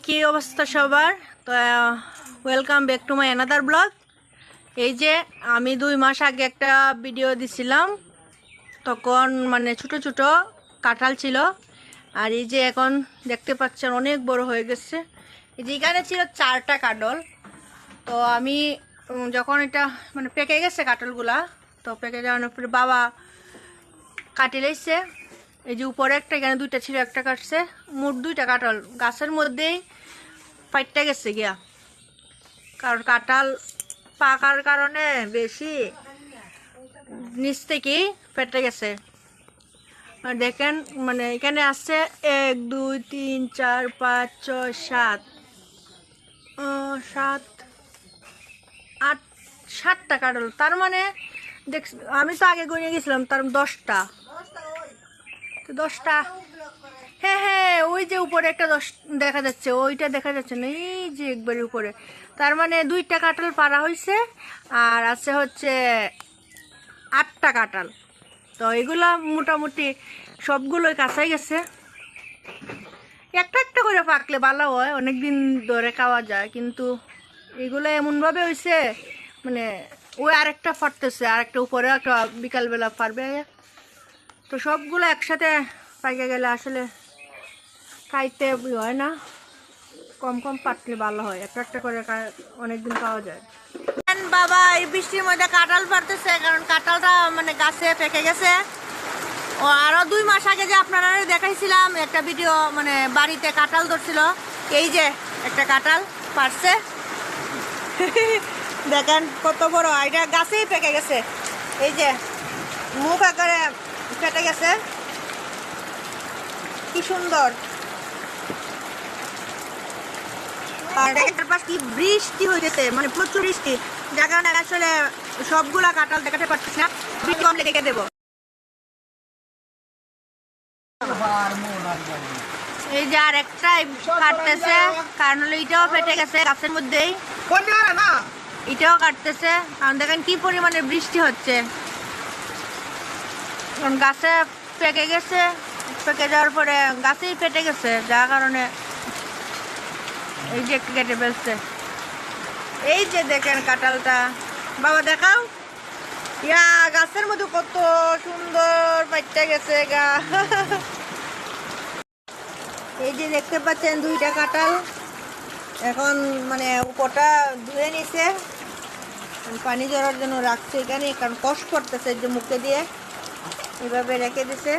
কি অবস্থা সবার? তো welcome back to my another blog. এই যে আমি 2 মাস আগে একটা ভিডিও দিছিলাম, তখন মানে ছোট ছোট কাঁঠাল ছিল। আর এই যে এখন দেখতে পাচ্ছেন অনেক বড় হয়ে গেছে। এই যে এখানে ছিল 4টা কাঁঠাল। তো আমি যখন এটা মানে পেকে গেছে কাঁঠালগুলা, তো পেকে যাওয়ার পরে বাবা কাটি লাইছে। এই যে উপরে একটা, এখানে 2টা ছিল, একটা কাটছে। মোট 2টা কাঁঠাল গাছের মধ্যেই ফাইটটা গেছে গিয়া, কারণ কাঁঠাল পাকার কারণে বেশি নিচ থেকেই ফেটে গেছে। আর দেখেন মানে এখানে আছে 1 2 3 4 5 6 7 7 8 7টা কাঁঠাল। তার মানে দেখ, আমি তো আগে গুনে গেছিলাম, তার 10টা। তো 10টা, হ্যাঁ হ্যাঁ, ওই যে উপরে একটা 10 দেখা যাচ্ছে, ওইটা দেখা যাচ্ছে না, এই যে একবারে উপরে। তার মানে 2টা কাঁঠাল পাড়া হয়েছে, আর আছে হচ্ছে 8টা কাঁঠাল। তো এগুলা মোটামুটি সবগুলোই কাঁচাই গেছে। একটা একটা করে পাকলে ভালো হয়, অনেকদিন ধরে খাওয়া যায়। কিন্তু এগুলো এমনভাবে হয়েছে মানে ওই আরেকটা ফাটতেছে, আরেকটা উপরে একটা বিকালবেলা পারবে। তো সবগুলো একসাথে পাইকে গেলে আসলে খাইতে হয় না, কম কম পাটলে ভালো হয়, একটা একটা করে অনেকদিন পাওয়া যায়। বাবা এই বৃষ্টির মধ্যে কাঁঠাল পারতেছে, কারণ কাঁঠালটা মানে গাছে পেকে গেছে। ও আরো 2 মাস আগে যে আপনারা দেখাইছিলাম একটা ভিডিও, মানে বাড়িতে কাঁঠাল ধরছিল, এই যে একটা কাঁঠাল পারছে। দেখেন কত বড়, এটা গাছেই পেকে গেছে। এই যে মুখ আকারে ফেটে গেছে, কি সুন্দর। আর দেখেন পাশ কি বৃষ্টি হয়ে গেছে, মানে প্রচুর বৃষ্টি, যার কারণে আসলে সবগুলা কাঁঠাল দেখাতে পারছিস না, বৃষ্টি কমলে দেখে দেবো। এই যে আর একটাই কাটতেছে, কারণ হলো এটাও ফেটে গেছে গাছের মধ্যেই, এটাও কাটতেছে। কারণ দেখেন কি পরিমাণে বৃষ্টি হচ্ছে, কারণ গাছে পেকে গেছে, পেকে যাওয়ার পরে গাছেই ফেটে গেছে, যার কারণে এই যে একটু কেটে ফেলছে। এই যে দেখেন কাঁঠালটা, বাবা দেখাও, ইয়া গাছের মধ্যে কত সুন্দর পাইটা গেছে গা। এই যে দেখতে পাচ্ছেন 2টা কাঁঠাল, এখন মানে উপরটা ধুয়ে নিছে, পানি ঝরার জন্য রাখছে এখানে, কারণ কষ্ট করতেছে, যে মুখে দিয়ে এভাবে রেখে দিছে।